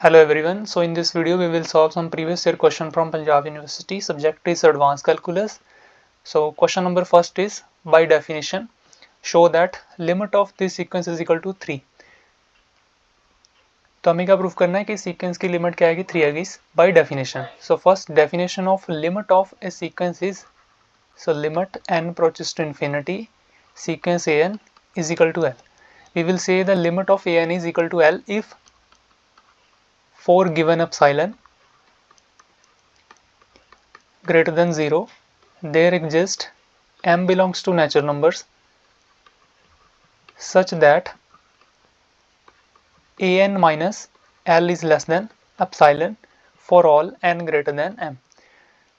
Hello everyone. So in this video we will solve some previous year question from Punjab University. Subject is advanced calculus. So question number first is by definition show that limit of this sequence is equal to 3. तो हमें क्या proof करना है कि sequence की limit क्या आएगी 3 आएगी by definition. So first definition of limit of A sequence is so limit n approaches to infinity sequence an is equal to l. We will say the limit of an is equal to l if for given epsilon greater than 0 there exist m belongs to natural numbers such that an minus l is less than epsilon for all n greater than m.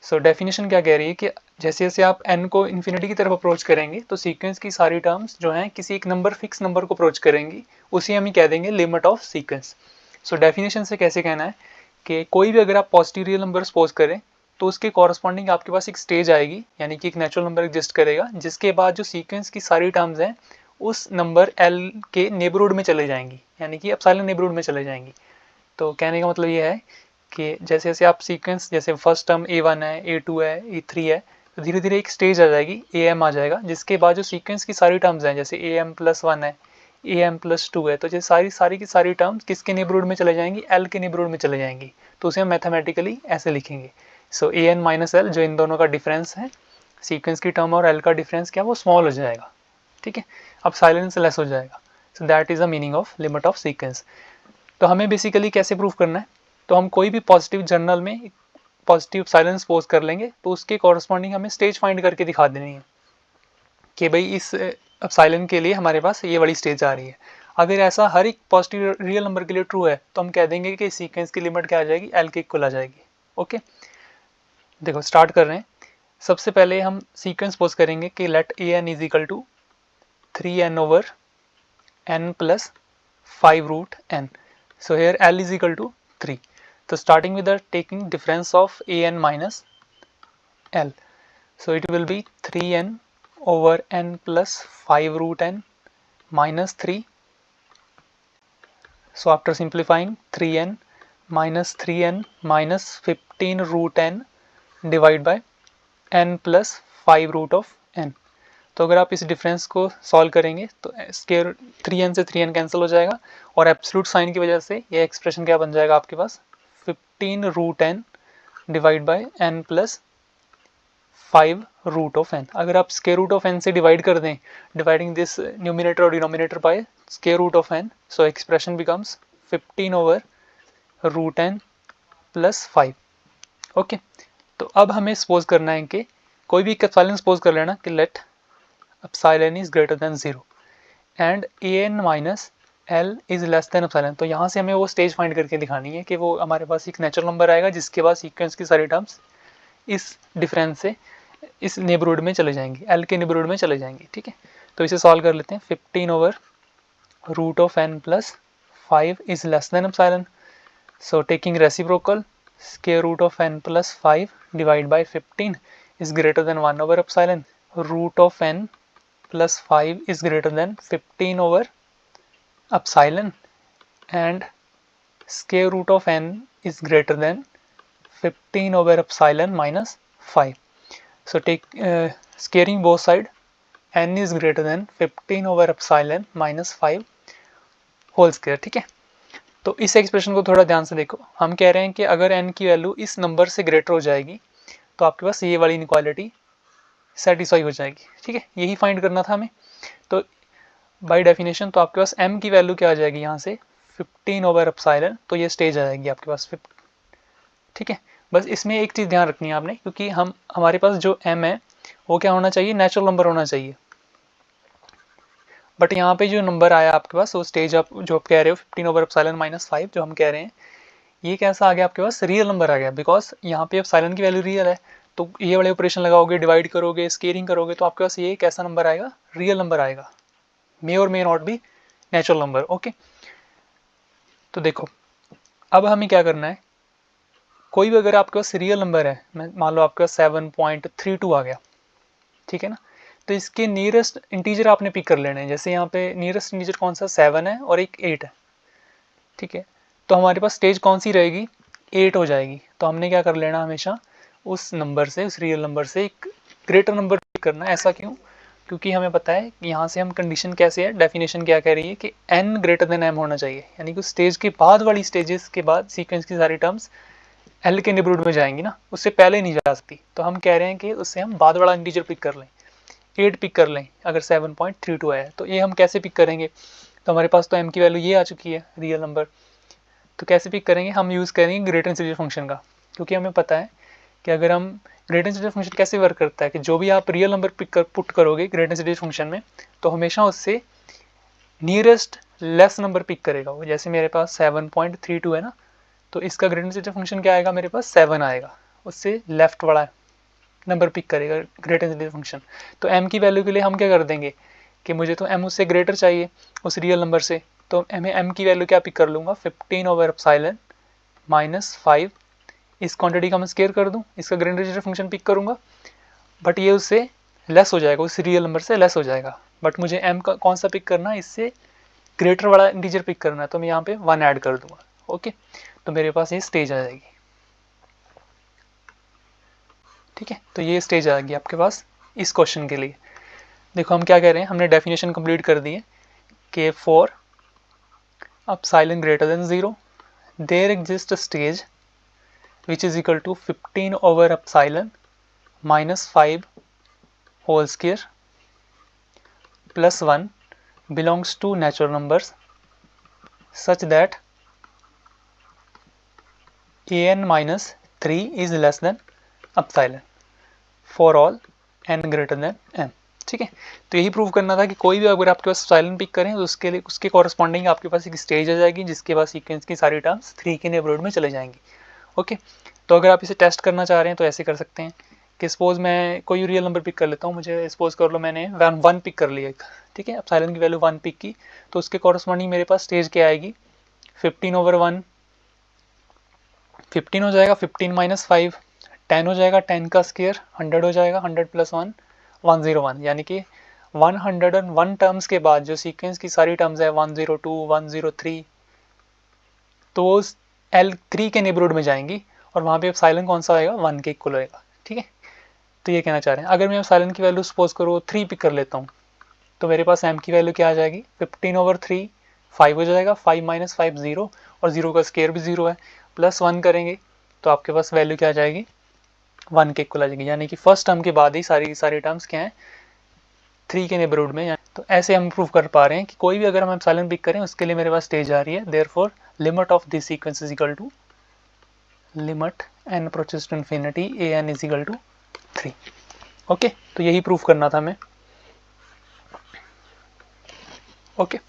So definition क्या कह रही है कि जैसे जैसे आप n को infinity की तरफ अप्रोच करेंगे तो सीक्वेंस की सारी टर्म्स जो हैं किसी एक नंबर फिक्स नंबर को अप्रोच करेंगी, उसी हम ही कह देंगे limit of sequence. So definition से कैसे कहना है कि कोई भी अगर आप पॉजिटिव रियल नंबर सपोज करें तो उसके कॉरस्पॉन्डिंग आपके पास एक स्टेज आएगी, यानी कि एक नेचुरल नंबर एग्जिस्ट करेगा जिसके बाद जो सीक्वेंस की सारी टर्म्स हैं उस नंबर l के नेबरहुड में चले जाएंगी, यानी कि एप्सिलॉन नेबरहुड में चले जाएंगी. तो कहने का मतलब ये है कि जैसे जैसे आप सीक्वेंस जैसे फर्स्ट टर्म a1 है, a2 है, a3 है, तो धीरे धीरे एक स्टेज आ जाएगी am आ जाएगा जिसके बाद जो सीक्वेंस की सारी टर्म्स हैं जैसे am+1 है, am+2 है, तो ये सारी की सारी टर्म्स किसके नेबरहुड में चले जाएंगी l के नेबरहुड में चले जाएंगी. तो उसे हम मैथमेटिकली ऐसे लिखेंगे. सो an माइनस l जो इन दोनों का डिफरेंस है सीक्वेंस की टर्म और l का डिफरेंस क्या वो स्मॉल हो जाएगा. ठीक है, अब साइलेंस लेस हो जाएगा. So that is the meaning of limit of sequence. तो हमें बेसिकली कैसे प्रूफ करना है, तो हम कोई भी पॉजिटिव जर्नल में पॉजिटिव साइलेंस पोज कर लेंगे तो उसके कॉरस्पॉन्डिंग हमें स्टेज फाइंड करके दिखा देनी है कि भाई इस साइलेंस के लिए हमारे पास ये वाली स्टेज आ रही है. अगर ऐसा हर एक पॉजिटिव रियल नंबर के लिए ट्रू है तो हम कह देंगे कि सीक्वेंस की लिमिट क्या आ जाएगी एल के इक्वल आ जाएगी. ओके, देखो स्टार्ट कर रहे हैं. सबसे पहले हम सीक्वेंस पोज करेंगे कि let a n is equal to 3n over n plus 5 root n. So here L is equal to 3. So starting with the taking difference of an minus L. So it will be 3n over n plus 5 root n minus 3. So after simplifying 3n minus 3n minus 15 root n divided by n plus 5 root of n. तो अगर आप इस difference को solve करेंगे तो square 3n से 3n cancel हो जाएगा और एब्सोल्यूट साइन की वजह से ये एक्सप्रेशन क्या बन जाएगा आपके पास 15 root n divide by n plus 5 root of n. अगर आप स्क्वायर रूट ऑफ n से डिवाइड कर दें, डिवाइडिंग दिस न्यूमिनेटर और denominator by square root of n, so expression becomes 15 over root n plus 5. Okay, तो अब हमें suppose करना है कि कोई भी एप्सिलॉन सपोज कर लेना कि late epsilon is greater than 0 and an minus l is less than epsilon. तो यहाँ से हमें वो स्टेज फाइंड करके दिखानी है कि वो हमारे पास एक नेचुरल नंबर आएगा जिसके बाद सीक्वेंस की सारी टर्म्स इस डिफरेंस से इस नेबरहुड में चले जाएंगी, l के नेबरहुड में चले जाएंगी. ठीक है, तो इसे सॉल्व कर लेते हैं. 15 over root of n plus 5 is less than epsilon. So taking reciprocal square root of n plus 5 divide by 15 is greater than 1 over epsilon. Root of n plus 5 is greater than 15 over epsilon and square root of n is greater than 15 over epsilon minus 5. So take squaring both side, n is greater than 15 over epsilon minus 5 whole square. ठीक है, तो इस expression को थोड़ा ध्यान से देखो. हम कह रहे हैं कि अगर n की वैल्यू इस नंबर से ग्रेटर हो जाएगी तो आपके पास ये वाली इनक्वालिटी सेटिस्फाई हो जाएगी. ठीक है, यही फाइंड करना था हमें. तो बाय डेफिनेशन तो आपके पास m की वैल्यू क्या आ जाएगी यहाँ से 15 ओवर epsilon, तो ये स्टेज आ जाएगी आपके पास 50. ठीक है, बस इसमें एक चीज़ ध्यान रखनी है आपने, क्योंकि हमारे पास जो m है वो क्या होना चाहिए, नेचुरल नंबर होना चाहिए. बट यहाँ पे जो नंबर आया आपके पास वो स्टेज आप जो आप कह रहे हो 15 ओवर epsilon माइनस 5 जो हम कह रहे हैं ये कैसा आ गया आपके पास, रियल नंबर आ गया. बिकॉज यहाँ पे epsilon की वैल्यू रियल है तो ये वाले ऑपरेशन लगाओगे, डिवाइड करोगे, स्केयरिंग करोगे तो आपके पास ये कैसा नंबर आएगा, रियल नंबर आएगा. मे और may not be natural number. Okay, तो देखो अब हमें क्या करना है, कोई भी अगर आपके पास रियल नंबर है, मान लो आपके पास 7.32 आ गया. ठीक है ना, तो इसके नियरेस्ट इंटीजर आपने पिक कर लेने हैं. जैसे यहाँ पे नियरेस्ट इंटीजर कौन सा 7 है और एक 8 है. ठीक है, तो हमारे पास स्टेज कौन सी रहेगी, 8 हो जाएगी। तो हमने क्या कर लेना, हमेशा उस नंबर से, उस रियल नंबर से एक ग्रेटर नंबर पिक करना है। ऐसा क्यों, क्योंकि हमें पता है कि यहाँ से हम कंडीशन कैसे है, डेफिनेशन क्या कह रही है कि n ग्रेटर देन m होना चाहिए, यानी कि स्टेज के बाद वाली स्टेजेस के बाद सीक्वेंस की सारी टर्म्स L के नेबरहुड में जाएंगी ना, उससे पहले नहीं जा सकती। तो हम कह रहे हैं कि उससे हम बाद वाला इंटीजर पिक कर लें, 8 पिक कर लें अगर 7.32 आया है। तो ये हम कैसे पिक करेंगे, तो हमारे पास तो m की वैल्यू ये आ चुकी है रियल नंबर, तो कैसे पिक करेंगे, हम यूज़ करेंगे ग्रेटर इंटीजर फंक्शन का। क्योंकि हमें पता है कि अगर हम ग्रेटर इंटीजर फंक्शन कैसे वर्क करता है कि जो भी आप रियल नंबर पुट करोगे ग्रेटर इंटीजर फंक्शन में, तो हमेशा उससे नियरेस्ट लेस नंबर पिक करेगा वो। जैसे मेरे पास 7.32 है ना, तो इसका ग्रेटर इंटीजर फंक्शन क्या आएगा, मेरे पास 7 आएगा, उससे लेफ्ट वाला नंबर पिक करेगा ग्रेटर इंटीजर फंक्शन। तो m की वैल्यू के लिए हम क्या कर देंगे कि मुझे तो m उससे ग्रेटर चाहिए उस रियल नंबर से, तो मैं m की वैल्यू क्या पिक कर लूँगा, 15/epsilon -5। इस क्वांटिटी का मैं स्केयर कर दूँ, इसका ग्रेटर इंटीजर फंक्शन पिक करूँगा, बट ये उससे लेस हो जाएगा, उस रियल नंबर से लेस हो जाएगा। बट मुझे m का कौन सा पिक करना है, इससे ग्रेटर वाला इंटीजर पिक करना है, तो मैं यहाँ पे 1 ऐड कर दूंगा। ओके, तो मेरे पास ये स्टेज आ जाएगी। ठीक है, तो ये स्टेज आ गई आपके पास इस क्वेश्चन के लिए। देखो हम क्या कह रहे हैं, हमने डेफिनेशन कंप्लीट कर दी है कि for epsilon greater than 0 there exists a stage which is equal to 15/epsilon -5 whole square plus 1 belongs to natural numbers such that an minus 3 is less than epsilon for all n greater than m। ठीक है, तो यही prove करना था कि कोई भी अगर आपके पास एप्सिलॉन पिक करें तो उसके लिए उसके कॉरस्पॉन्डिंग आपके पास एक स्टेज आ जाएगी जिसके बाद सीक्वेंस की सारी टर्म्स 3 के नेबरहुड में चले जाएंगी। ओके, तो अगर आप इसे टेस्ट करना चाह रहे हैं तो ऐसे कर सकते हैं कि सपोज मैं कोई रियल नंबर पिक कर लेता हूँ, मुझे सपोज कर लो मैंने 1 पिक कर लिया, ठीक है, एप्सिलॉन की वैल्यू 1 पिक की, तो उसके कॉरस्पॉन्डिंग मेरे पास स्टेज क्या आएगी, 15/1 15 हो जाएगा, 15 - 5 10 हो जाएगा, 10 का स्क्वायर 100 हो जाएगा, 100 + 1 101, यानी कि 101 टर्म्स के बाद जो सीक्वेंस की सारी टर्म्स है 102 103, तो वो L3 के नेबरहुड में जाएंगी और वहाँ पे एप्सिलॉन कौन सा आएगा, 1 के इक्वल होएगा। ठीक है, तो ये कहना चाह रहे हैं। अगर मैं एप्सिलॉन की वैल्यू सपोज करो 3 पिक कर लेता हूँ, तो मेरे पास m की वैल्यू क्या आ जाएगी, 15/3 5 हो जाएगा, 5 - 5 0, और 0 का स्क्वायर भी 0 है, प्लस 1 करेंगे तो आपके पास वैल्यू क्या आ जाएगी, 1 के इक्वल आ जाएगी। यानी कि फर्स्ट टर्म के बाद ही सारी टर्म्स क्या हैं, 3 के नेबरहुड में। तो ऐसे हम प्रूव कर पा रहे हैं कि कोई भी अगर हम एप्सिलॉन पिक करें उसके लिए मेरे पास स्टेज आ रही है। Therefore limit of this sequence is equal to limit n approaches to infinity an is equal to 3। Okay, तो यही प्रूव करना था हमें। ओके।